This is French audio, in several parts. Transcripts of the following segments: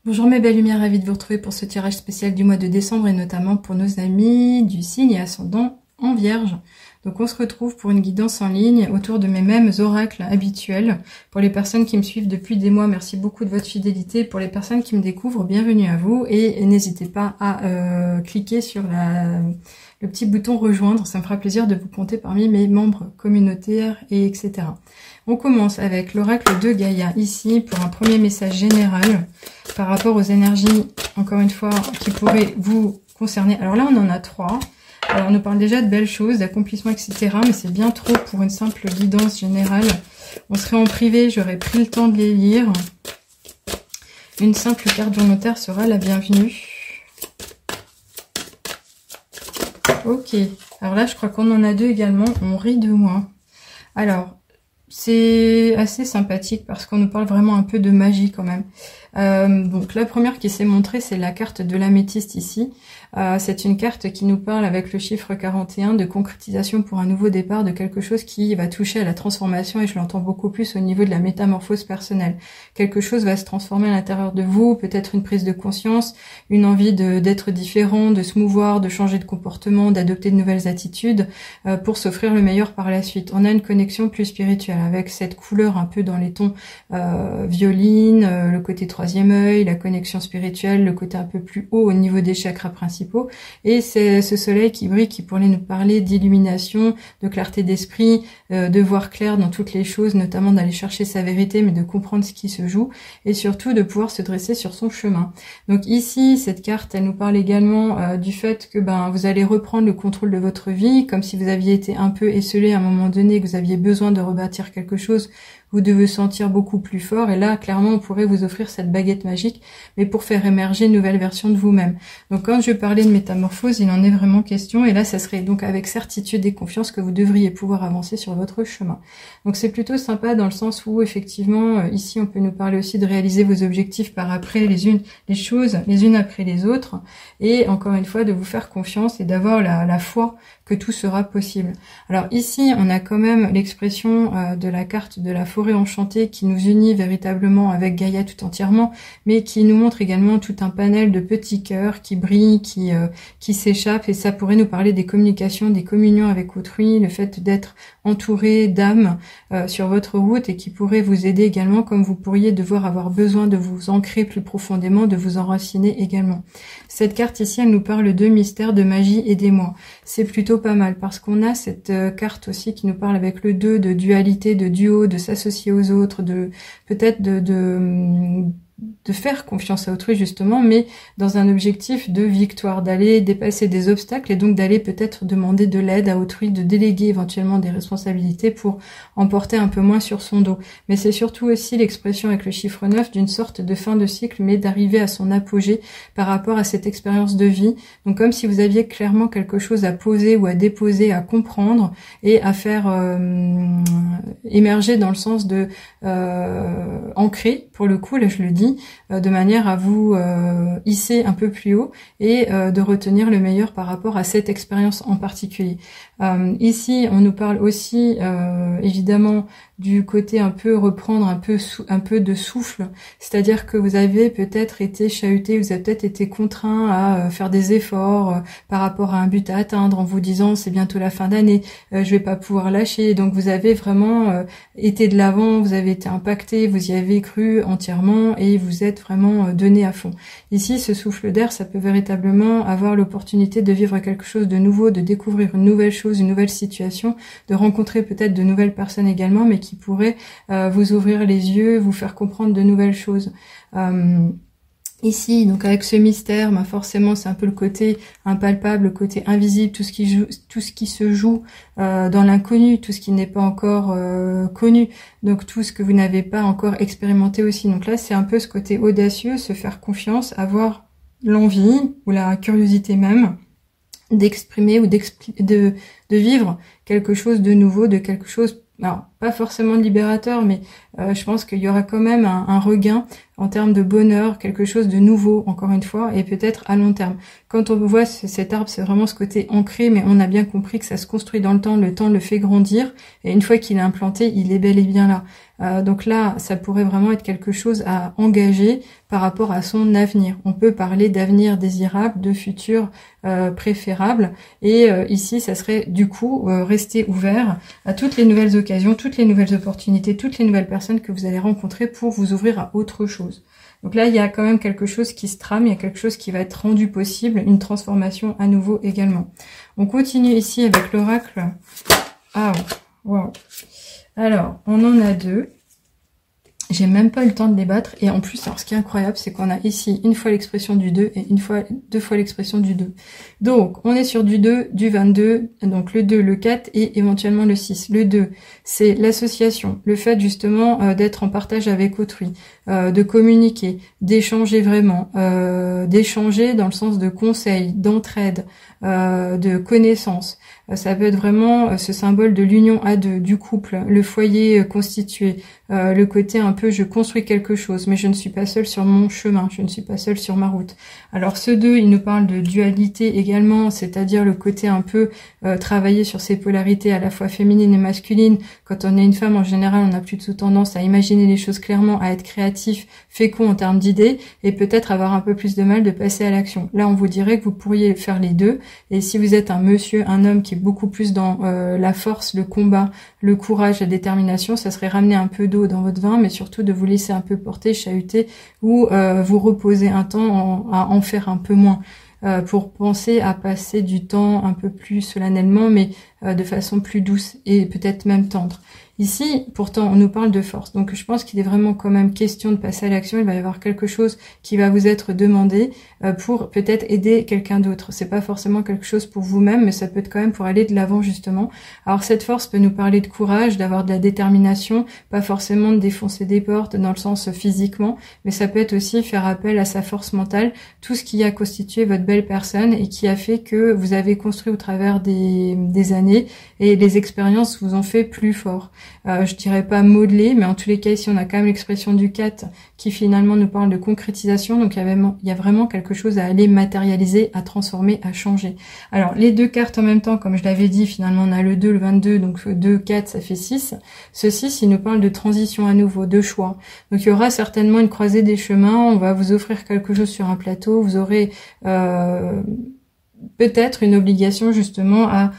Bonjour mes belles lumières, ravie de vous retrouver pour ce tirage spécial du mois de décembre et notamment pour nos amis du signe et ascendant en Vierge. Donc on se retrouve pour une guidance en ligne autour de mes mêmes oracles habituels. Pour les personnes qui me suivent depuis des mois, merci beaucoup de votre fidélité. Pour les personnes qui me découvrent, bienvenue à vous et n'hésitez pas à cliquer sur le petit bouton rejoindre, ça me fera plaisir de vous compter parmi mes membres communautaires et etc. On commence avec l'oracle de Gaïa ici pour un premier message général par rapport aux énergies, encore une fois, qui pourraient vous concerner. Alors là, on en a 3. Alors, on nous parle déjà de belles choses, d'accomplissements, etc. Mais c'est bien trop pour une simple guidance générale. On serait en privé, j'aurais pris le temps de les lire. Une simple carte volontaire sera la bienvenue. Ok. Alors là, je crois qu'on en a 2 également. On rit de moi. Alors, c'est assez sympathique parce qu'on nous parle vraiment un peu de magie quand même. Donc la première qui s'est montrée, c'est la carte de l'améthyste ici. C'est une carte qui nous parle avec le chiffre 41 de concrétisation pour un nouveau départ, de quelque chose qui va toucher à la transformation et je l'entends beaucoup plus au niveau de la métamorphose personnelle. Quelque chose va se transformer à l'intérieur de vous, peut-être une prise de conscience, une envie d'être différent, de se mouvoir, de changer de comportement, d'adopter de nouvelles attitudes pour s'offrir le meilleur par la suite. On a une connexion plus spirituelle avec cette couleur un peu dans les tons violine, le côté troisième œil, la connexion spirituelle, le côté un peu plus haut au niveau des chakras principaux. Et c'est ce soleil qui brille, qui pourrait nous parler d'illumination, de clarté d'esprit, de voir clair dans toutes les choses, notamment d'aller chercher sa vérité, mais de comprendre ce qui se joue, et surtout de pouvoir se dresser sur son chemin. Donc ici, cette carte, elle nous parle également du fait que vous allez reprendre le contrôle de votre vie, comme si vous aviez été un peu esselé à un moment donné, que vous aviez besoin de rebâtir quelque chose. Vous devez sentir beaucoup plus fort et là, clairement, on pourrait vous offrir cette baguette magique, mais pour faire émerger une nouvelle version de vous-même. Donc quand je parlais de métamorphose, il en est vraiment question et là, ça serait donc avec certitude et confiance que vous devriez pouvoir avancer sur votre chemin. Donc c'est plutôt sympa dans le sens où, effectivement, ici, on peut nous parler aussi de réaliser vos objectifs par après les choses les unes après les autres et encore une fois, de vous faire confiance et d'avoir la foi que tout sera possible. Alors ici, on a quand même l'expression de la carte de la forêt enchantée qui nous unit véritablement avec Gaïa tout entièrement, mais qui nous montre également tout un panel de petits cœurs qui brillent, qui s'échappent, et ça pourrait nous parler des communications, des communions avec autrui, le fait d'être entouré d'âmes sur votre route et qui pourrait vous aider également, comme vous pourriez devoir avoir besoin de vous ancrer plus profondément, de vous enraciner également. Cette carte ici, elle nous parle de mystère, de magie, aidez-moi. C'est plutôt pas mal parce qu'on a cette carte aussi qui nous parle avec le 2 de dualité, de duo, de s'associer aux autres, de peut-être de faire confiance à autrui justement, mais dans un objectif de victoire, d'aller dépasser des obstacles et donc d'aller peut-être demander de l'aide à autrui, de déléguer éventuellement des responsabilités pour emporter un peu moins sur son dos. Mais c'est surtout aussi l'expression avec le chiffre 9 d'une sorte de fin de cycle, mais d'arriver à son apogée par rapport à cette expérience de vie. Donc comme si vous aviez clairement quelque chose à poser ou à déposer, à comprendre et à faire émerger dans le sens de ancrer, pour le coup, là je le dis, de manière à vous hisser un peu plus haut et de retenir le meilleur par rapport à cette expérience en particulier. Ici, on nous parle aussi évidemment du côté un peu reprendre un peu de souffle, c'est-à-dire que vous avez peut-être été chahuté, vous avez peut-être été contraint à faire des efforts par rapport à un but à atteindre en vous disant c'est bientôt la fin d'année, je vais pas pouvoir lâcher. Donc vous avez vraiment été de l'avant, vous avez été impacté, vous y avez cru entièrement et vous êtes vraiment donné à fond. Ici, ce souffle d'air, ça peut véritablement avoir l'opportunité de vivre quelque chose de nouveau, de découvrir une nouvelle chose, une nouvelle situation, de rencontrer peut-être de nouvelles personnes également, mais qui pourraient vous ouvrir les yeux, vous faire comprendre de nouvelles choses. Ici, donc avec ce mystère, forcément c'est un peu le côté impalpable, le côté invisible, tout ce qui se joue dans l'inconnu, tout ce qui n'est pas encore connu, donc tout ce que vous n'avez pas encore expérimenté aussi. Donc là c'est un peu ce côté audacieux, se faire confiance, avoir l'envie ou la curiosité même d'exprimer ou de vivre quelque chose de nouveau, de quelque chose, alors pas forcément libérateur, mais je pense qu'il y aura quand même un regain en termes de bonheur, quelque chose de nouveau, encore une fois, et peut-être à long terme. Quand on voit cet arbre, c'est vraiment ce côté ancré, mais on a bien compris que ça se construit dans le temps le fait grandir, et une fois qu'il est implanté, il est bel et bien là. Donc là, ça pourrait vraiment être quelque chose à engager par rapport à son avenir. On peut parler d'avenir désirable, de futur préférable, et ici, ça serait du coup rester ouvert à toutes les nouvelles occasions, toutes les nouvelles opportunités, toutes les nouvelles personnes que vous allez rencontrer pour vous ouvrir à autre chose. Donc là, il y a quand même quelque chose qui se trame, il y a quelque chose qui va être rendu possible, une transformation à nouveau également. On continue ici avec l'oracle. Ah, wow. Alors, on en a deux. J'ai même pas eu le temps de les battre. Et en plus, alors ce qui est incroyable, c'est qu'on a ici une fois l'expression du 2 et deux fois l'expression du 2. Donc, on est sur du 2, du 22, donc le 2, le 4 et éventuellement le 6. Le 2, c'est l'association, le fait justement d'être en partage avec autrui, de communiquer, d'échanger vraiment, d'échanger dans le sens de conseil, d'entraide, de connaissance. Ça peut être vraiment ce symbole de l'union à deux, du couple, le foyer constitué, le côté un peu je construis quelque chose, mais je ne suis pas seule sur mon chemin, je ne suis pas seule sur ma route. Alors ce 2, il nous parle de dualité également, c'est-à-dire le côté un peu travailler sur ces polarités à la fois féminines et masculines. Quand on est une femme, en général, on a plutôt tendance à imaginer les choses clairement, à être créatif, fécond en termes d'idées, et peut-être avoir un peu plus de mal de passer à l'action. Là, on vous dirait que vous pourriez faire les deux, et si vous êtes un monsieur, un homme qui est beaucoup plus dans la force, le combat, le courage, la détermination, ça serait ramener un peu d'eau dans votre vin, mais surtout de vous laisser un peu porter, chahuter, ou vous reposer un temps à en faire un peu moins, pour penser à passer du temps un peu plus solennellement, mais de façon plus douce et peut-être même tendre. Ici, pourtant, on nous parle de force. Donc, je pense qu'il est vraiment quand même question de passer à l'action. Il va y avoir quelque chose qui va vous être demandé pour peut-être aider quelqu'un d'autre. C'est pas forcément quelque chose pour vous-même, mais ça peut être quand même pour aller de l'avant, justement. Alors, cette force peut nous parler de courage, d'avoir de la détermination, pas forcément de défoncer des portes dans le sens physiquement, mais ça peut être aussi faire appel à sa force mentale, tout ce qui a constitué votre belle personne et qui a fait que vous avez construit au travers des années et les expériences vous ont fait plus fort. Je dirais pas modeler, mais en tous les cas ici on a quand même l'expression du 4 qui finalement nous parle de concrétisation, donc il y a vraiment quelque chose à aller matérialiser, à transformer, à changer. Alors les deux cartes en même temps, comme je l'avais dit, finalement on a le 2, le 22, donc 2, 4 ça fait 6. Ce 6 il nous parle de transition à nouveau, de choix. Donc il y aura certainement une croisée des chemins, on va vous offrir quelque chose sur un plateau, vous aurez peut-être une obligation justement à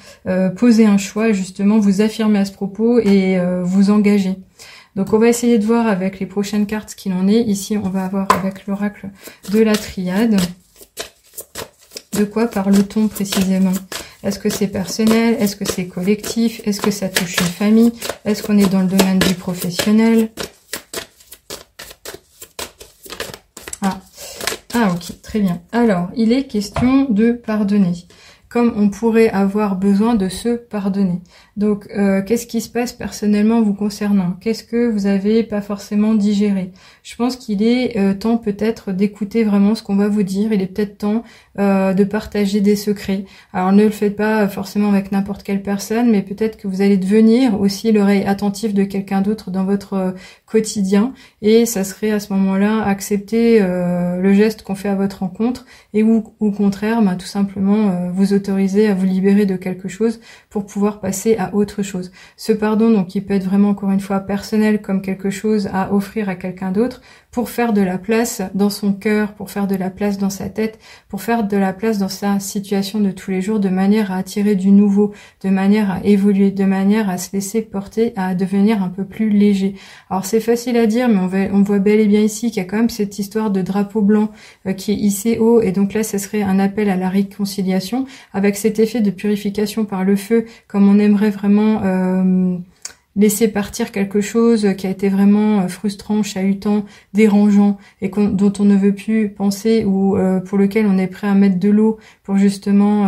poser un choix, justement vous affirmer à ce propos et vous engager. Donc on va essayer de voir avec les prochaines cartes ce qu'il en est. Ici on va avoir avec l'oracle de la triade. De quoi parle-t-on précisément? Est-ce que c'est personnel? Est-ce que c'est collectif? Est-ce que ça touche une famille? Est-ce qu'on est dans le domaine du professionnel? Ah ok, très bien. Alors, il est question de pardonner, comme on pourrait avoir besoin de se pardonner. Donc, qu'est-ce qui se passe personnellement vous concernant? Qu'est-ce que vous avez pas forcément digéré? Je pense qu'il est temps peut-être d'écouter vraiment ce qu'on va vous dire. Il est peut-être temps de partager des secrets. Alors, ne le faites pas forcément avec n'importe quelle personne, mais peut-être que vous allez devenir aussi l'oreille attentive de quelqu'un d'autre dans votre quotidien. Et ça serait à ce moment-là accepter le geste qu'on fait à votre rencontre et ou au contraire, tout simplement vous autoriser à vous libérer de quelque chose pour pouvoir passer à autre chose. Ce pardon, donc, il peut être vraiment, encore une fois, personnel comme quelque chose à offrir à quelqu'un d'autre pour faire de la place dans son cœur, pour faire de la place dans sa tête, pour faire de la place dans sa situation de tous les jours, de manière à attirer du nouveau, de manière à évoluer, de manière à se laisser porter, à devenir un peu plus léger. Alors c'est facile à dire, mais on voit bel et bien ici qu'il y a quand même cette histoire de drapeau blanc qui est hissé haut, et donc là ce serait un appel à la réconciliation, avec cet effet de purification par le feu, comme on aimerait vraiment laisser partir quelque chose qui a été vraiment frustrant, chahutant, dérangeant et dont on ne veut plus penser ou pour lequel on est prêt à mettre de l'eau pour justement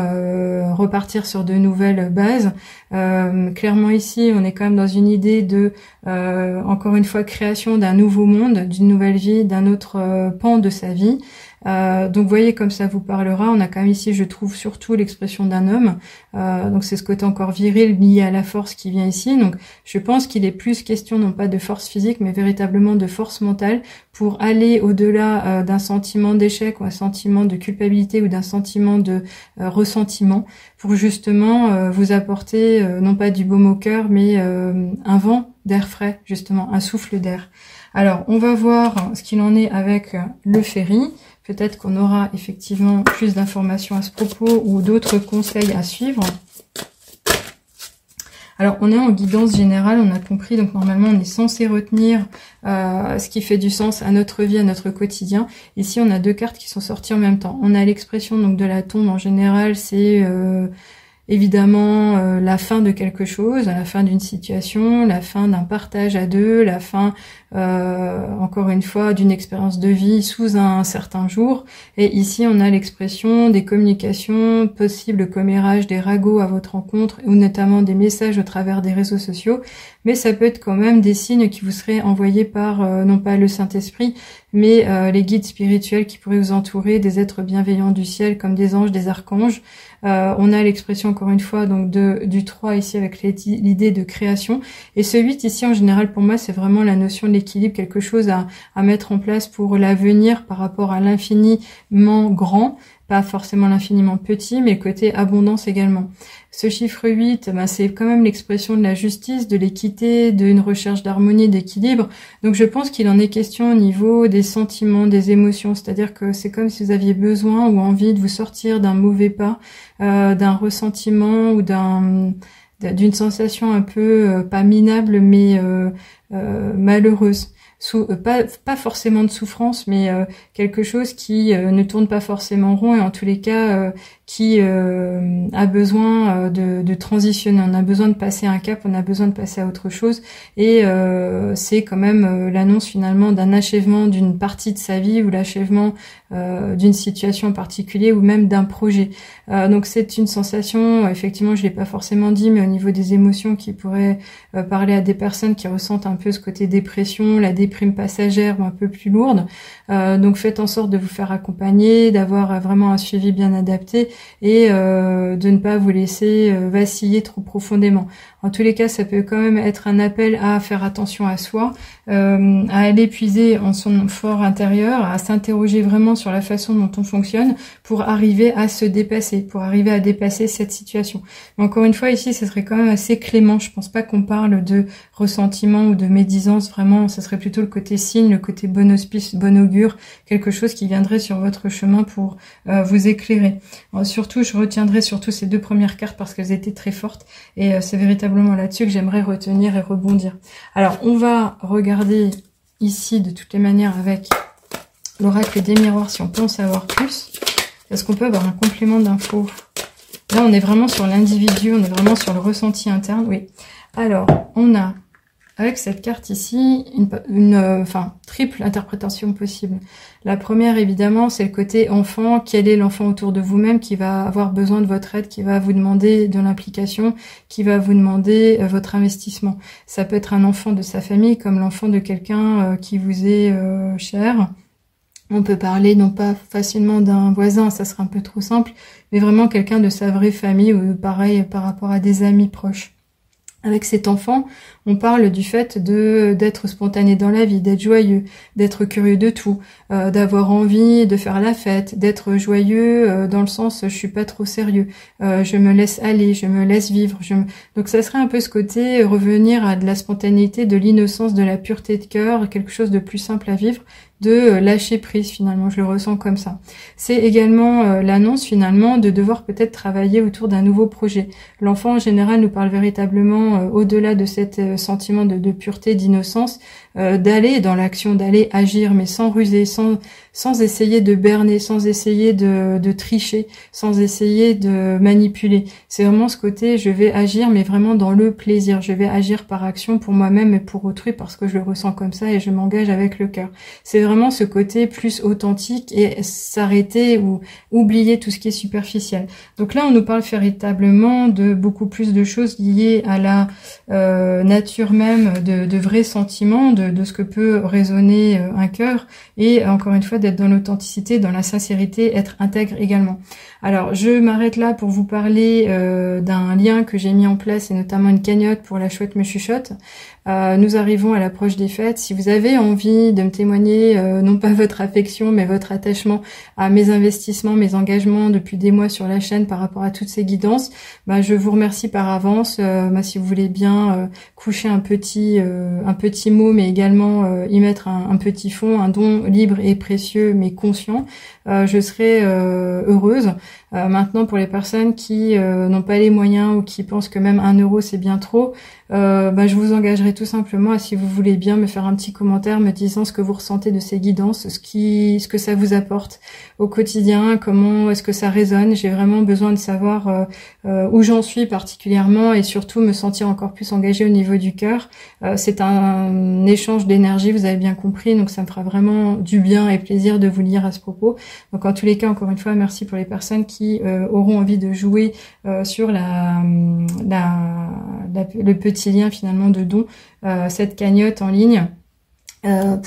repartir sur de nouvelles bases. Clairement ici, on est quand même dans une idée de, encore une fois, création d'un nouveau monde, d'une nouvelle vie, d'un autre pan de sa vie. Donc voyez comme ça vous parlera. On a quand même ici, je trouve, surtout l'expression d'un homme. Donc c'est ce côté encore viril lié à la force qui vient ici. Donc Je pense qu'il est plus question non pas de force physique, mais véritablement de force mentale pour aller au-delà d'un sentiment d'échec ou un sentiment de culpabilité ou d'un sentiment de ressentiment, pour justement vous apporter non pas du baume au cœur, mais un vent d'air frais, justement, un souffle d'air. Alors, on va voir ce qu'il en est avec le ferry. Peut-être qu'on aura effectivement plus d'informations à ce propos ou d'autres conseils à suivre. Alors, on est en guidance générale, on a compris, donc normalement, on est censé retenir ce qui fait du sens à notre vie, à notre quotidien. Ici, on a deux cartes qui sont sorties en même temps. On a l'expression donc de la tombe en général, c'est évidemment la fin de quelque chose, la fin d'une situation, la fin d'un partage à deux, la fin, encore une fois, d'une expérience de vie sous un certain jour. Et ici, on a l'expression des communications possibles, commérage, des ragots à votre rencontre, ou notamment des messages au travers des réseaux sociaux. Mais ça peut être quand même des signes qui vous seraient envoyés par, non pas le Saint-Esprit, mais les guides spirituels qui pourraient vous entourer, des êtres bienveillants du ciel, comme des anges, des archanges. On a l'expression, encore une fois, donc du 3 ici avec l'idée de création. Et ce 8 ici, en général, pour moi, c'est vraiment la notion de l'équilibre, quelque chose à mettre en place pour l'avenir par rapport à l'infiniment grand, pas forcément l'infiniment petit, mais le côté abondance également. Ce chiffre 8, c'est quand même l'expression de la justice, de l'équité, d'une recherche d'harmonie, d'équilibre. Donc je pense qu'il en est question au niveau des sentiments, des émotions. C'est-à-dire que c'est comme si vous aviez besoin ou envie de vous sortir d'un mauvais pas, d'un ressentiment ou d'une sensation un peu, pas minable, mais malheureuse. Pas forcément de souffrance, mais quelque chose qui ne tourne pas forcément rond et en tous les cas qui a besoin de transitionner. On a besoin de passer un cap, on a besoin de passer à autre chose et c'est quand même l'annonce finalement d'un achèvement d'une partie de sa vie ou l'achèvement d'une situation en particulier ou même d'un projet. Donc c'est une sensation, effectivement je l'ai pas forcément dit, mais au niveau des émotions qui pourrait parler à des personnes qui ressentent un peu ce côté dépression, la déprime passagère ou un peu plus lourde. Donc faites en sorte de vous faire accompagner, d'avoir vraiment un suivi bien adapté et de ne pas vous laisser vaciller trop profondément. En tous les cas, ça peut quand même être un appel à faire attention à soi, à aller puiser en son fort intérieur, à s'interroger vraiment sur la façon dont on fonctionne pour arriver à se dépasser, pour arriver à dépasser cette situation. Mais encore une fois, ici, ce serait quand même assez clément. Je pense pas qu'on parle de ressentiment ou de médisance. Vraiment, ce serait plutôt le côté signe, le côté bon auspice, bon augure, quelque chose qui viendrait sur votre chemin pour vous éclairer. Surtout, je retiendrai surtout ces deux premières cartes parce qu'elles étaient très fortes et c'est véritablement là-dessus que j'aimerais retenir et rebondir. Alors, on va regarder ici de toutes les manières avec l'oracle des miroirs si on peut en savoir plus. Est-ce qu'on peut avoir un complément d'infos? Là, on est vraiment sur l'individu, on est vraiment sur le ressenti interne. Oui. Alors, on a avec cette carte ici une triple interprétation possible. La première, évidemment, c'est le côté enfant. Quel est l'enfant autour de vous-même qui va avoir besoin de votre aide, qui va vous demander de l'implication, qui va vous demander votre investissement. Ça peut être un enfant de sa famille comme l'enfant de quelqu'un qui vous est cher. On peut parler non pas facilement d'un voisin, ça serait un peu trop simple, mais vraiment quelqu'un de sa vraie famille ou pareil par rapport à des amis proches. Avec cet enfant, on parle du fait d'être spontané dans la vie, d'être joyeux, d'être curieux de tout, d'avoir envie de faire la fête, d'être joyeux dans le sens je suis pas trop sérieux, je me laisse aller, je me laisse vivre. Donc ça serait un peu ce côté revenir à de la spontanéité, de l'innocence, de la pureté de cœur, quelque chose de plus simple à vivre, de lâcher prise finalement, je le ressens comme ça. C'est également l'annonce finalement de devoir peut-être travailler autour d'un nouveau projet. L'enfant en général nous parle véritablement au-delà de cet sentiment de pureté, d'innocence, d'aller dans l'action, d'aller agir, mais sans ruser, sans essayer de berner, sans essayer de tricher, sans essayer de manipuler. C'est vraiment ce côté, je vais agir, mais vraiment dans le plaisir. Je vais agir par action pour moi-même et pour autrui parce que je le ressens comme ça et je m'engage avec le cœur. C'est vraiment ce côté plus authentique et s'arrêter ou oublier tout ce qui est superficiel. Donc là, on nous parle véritablement de beaucoup plus de choses liées à la nature même de vrais sentiments, de ce que peut résonner un cœur, et encore une fois d'être dans l'authenticité, dans la sincérité, être intègre également. Alors je m'arrête là pour vous parler d'un lien que j'ai mis en place, et notamment une cagnotte pour La Chouette me chuchote. Nous arrivons à l'approche des fêtes. Si vous avez envie de me témoigner, non pas votre affection, mais votre attachement à mes investissements, mes engagements depuis des mois sur la chaîne par rapport à toutes ces guidances, je vous remercie par avance. Si vous voulez bien coucher un petit mot, mais également y mettre un petit fond, un don libre et précieux, mais conscient, je serai heureuse. Maintenant, pour les personnes qui n'ont pas les moyens ou qui pensent que même 1 euro c'est bien trop, je vous engagerai tout simplement à, si vous voulez bien, me faire un petit commentaire me disant ce que vous ressentez de ces guidances, ce que ça vous apporte au quotidien, comment est-ce que ça résonne. J'ai vraiment besoin de savoir où j'en suis particulièrement, et surtout me sentir encore plus engagée au niveau du cœur. C'est un échange d'énergie, vous avez bien compris, donc ça me fera vraiment du bien et plaisir de vous lire à ce propos. Donc en tous les cas, encore une fois, merci pour les personnes qui auront envie de jouer sur le petit lien finalement de don, cette cagnotte en ligne.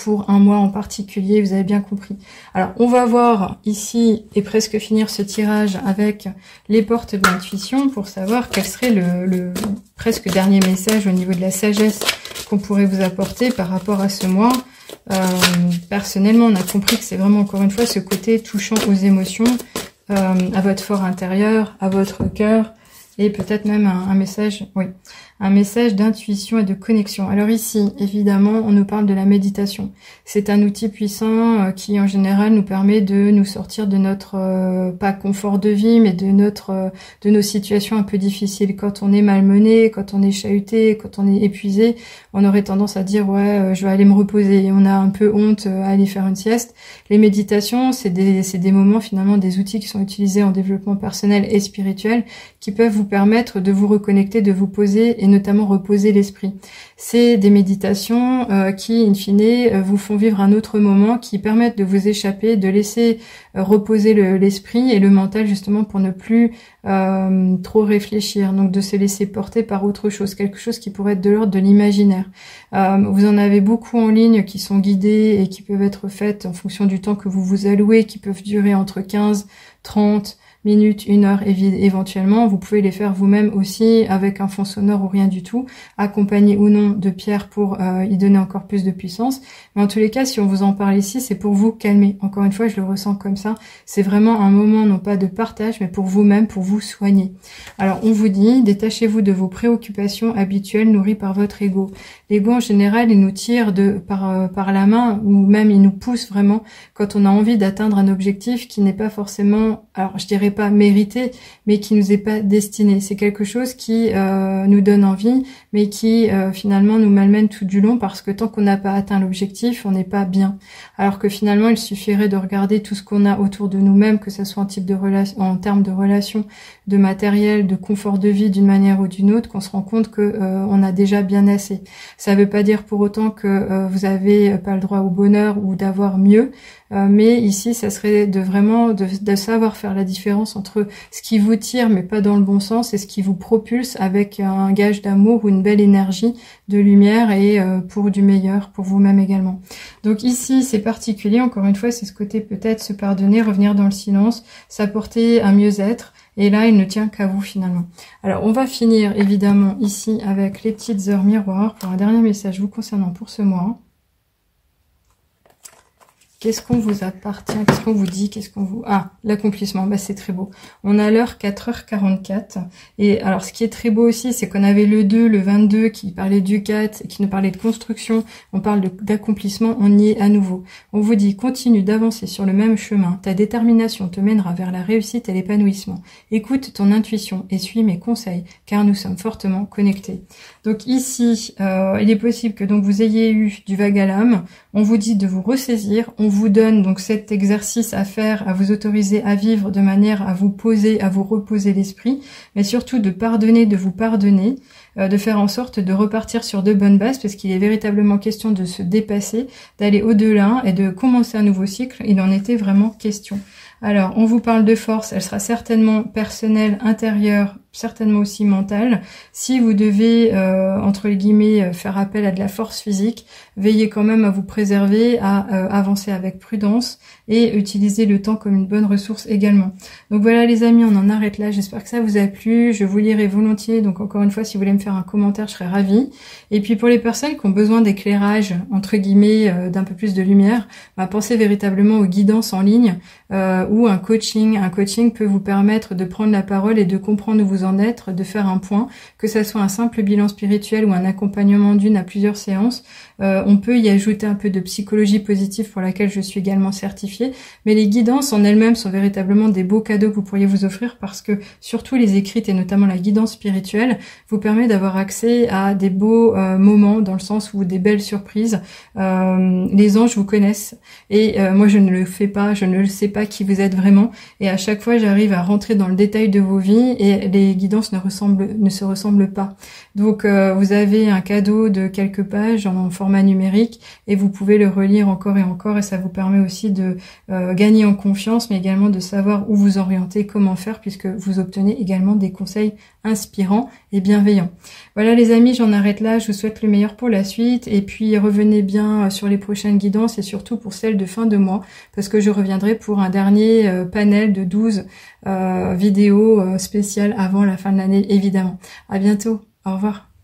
Pour 1 mois en particulier, vous avez bien compris. Alors, on va voir ici et presque finir ce tirage avec les portes de l'intuition pour savoir quel serait le presque dernier message au niveau de la sagesse qu'on pourrait vous apporter par rapport à ce mois. Personnellement, on a compris que c'est vraiment, encore une fois, ce côté touchant aux émotions, à votre fort intérieur, à votre cœur, et peut-être même un message, oui, un message d'intuition et de connexion. Alors ici, évidemment, on nous parle de la méditation. C'est un outil puissant qui, en général, nous permet de nous sortir de notre, pas confort de vie, mais de nos situations un peu difficiles. Quand on est malmené, quand on est chahuté, quand on est épuisé, on aurait tendance à dire, ouais, je vais aller me reposer. Et on a un peu honte à aller faire une sieste. Les méditations, c'est des moments, finalement, des outils qui sont utilisés en développement personnel et spirituel, qui peuvent vous permettre de vous reconnecter, de vous poser, et notamment reposer l'esprit. C'est des méditations qui, in fine, vous font vivre un autre moment, qui permettent de vous échapper, de laisser reposer l'esprit et le mental, justement, pour ne plus trop réfléchir, donc de se laisser porter par autre chose, quelque chose qui pourrait être de l'ordre de l'imaginaire. Vous en avez beaucoup en ligne qui sont guidées et qui peuvent être faites en fonction du temps que vous vous allouez, qui peuvent durer entre 15, 30 minutes, 1 heure éventuellement. Vous pouvez les faire vous-même aussi avec un fond sonore ou rien du tout, accompagné ou non de pierres pour y donner encore plus de puissance. Mais en tous les cas, si on vous en parle ici, c'est pour vous calmer. Encore une fois, je le ressens comme ça. C'est vraiment un moment non pas de partage, mais pour vous-même, pour vous soigner. Alors, on vous dit, détachez-vous de vos préoccupations habituelles nourries par votre ego. L'ego, en général, il nous tire par la main, ou même il nous pousse vraiment quand on a envie d'atteindre un objectif qui n'est pas forcément, alors je dirais pas mérité, mais qui nous est pas destiné. C'est quelque chose qui nous donne envie, mais qui finalement nous malmène tout du long, parce que tant qu'on n'a pas atteint l'objectif, on n'est pas bien. Alors que finalement, il suffirait de regarder tout ce qu'on a autour de nous-mêmes, que ce soit en termes de relations, de matériel, de confort de vie d'une manière ou d'une autre, qu'on se rend compte que on a déjà bien assez. Ça ne veut pas dire pour autant que vous avez pas le droit au bonheur ou d'avoir mieux, mais ici, ça serait de savoir faire la différence entre ce qui vous tire, mais pas dans le bon sens, et ce qui vous propulse avec un gage d'amour ou une belle énergie de lumière, et pour du meilleur, pour vous-même également. Donc ici, c'est particulier, encore une fois, c'est ce côté peut-être se pardonner, revenir dans le silence, s'apporter un mieux-être. Et là, il ne tient qu'à vous finalement. Alors, on va finir évidemment ici avec les petites heures miroirs pour un dernier message vous concernant pour ce mois. Qu'est-ce qu'on vous appartient? Qu'est-ce qu'on vous dit? Qu'est-ce qu'on vous... Ah, l'accomplissement, c'est très beau. On a l'heure 4h44. Et alors, ce qui est très beau aussi, c'est qu'on avait le 2, le 22, qui parlait du 4, qui nous parlait de construction. On parle d'accomplissement, on y est à nouveau. On vous dit, continue d'avancer sur le même chemin. Ta détermination te mènera vers la réussite et l'épanouissement. Écoute ton intuition et suis mes conseils, car nous sommes fortement connectés. Donc ici, il est possible que donc vous ayez eu du vague à l'âme. On vous dit de vous ressaisir. On vous donne donc cet exercice à faire, à vous autoriser à vivre de manière à vous poser, à vous reposer l'esprit, mais surtout de pardonner, de vous pardonner. de faire en sorte de repartir sur de bonnes bases, parce qu'il est véritablement question de se dépasser, d'aller au-delà et de commencer un nouveau cycle. Il en était vraiment question. Alors, on vous parle de force, elle sera certainement personnelle, intérieure, certainement aussi mentale. Si vous devez, entre les guillemets, faire appel à de la force physique, veillez quand même à vous préserver, à avancer avec prudence et utiliser le temps comme une bonne ressource également. Donc voilà les amis, on en arrête là. J'espère que ça vous a plu. Je vous lirai volontiers. Donc encore une fois, si vous voulez me faire un commentaire, je serais ravie. Et puis pour les personnes qui ont besoin d'éclairage, entre guillemets, d'un peu plus de lumière, pensez véritablement aux guidances en ligne ou un coaching. Un coaching peut vous permettre de prendre la parole et de comprendre où vous en êtes, de faire un point, que ça soit un simple bilan spirituel ou un accompagnement d'une à plusieurs séances. On peut y ajouter un peu de psychologie positive pour laquelle je suis également certifiée, mais les guidances en elles-mêmes sont véritablement des beaux cadeaux que vous pourriez vous offrir, parce que surtout les écrites et notamment la guidance spirituelle vous permet d'avoir accès à des beaux moments, dans le sens où des belles surprises. Les anges vous connaissent et moi je ne le fais pas, je ne le sais pas qui vous êtes vraiment, et à chaque fois j'arrive à rentrer dans le détail de vos vies et les guidances ne se ressemblent pas. Donc vous avez un cadeau de quelques pages en format numérique et vous pouvez le relire encore et ça vous permet aussi de gagner en confiance, mais également de savoir où vous orienter, comment faire, puisque vous obtenez également des conseils inspirants et bienveillants. Voilà les amis, j'en arrête là, je vous souhaite le meilleur pour la suite, et puis revenez bien sur les prochaines guidances et surtout pour celles de fin de mois, parce que je reviendrai pour un dernier panel de 12 vidéos spéciales avant la fin de l'année évidemment. À bientôt, au revoir.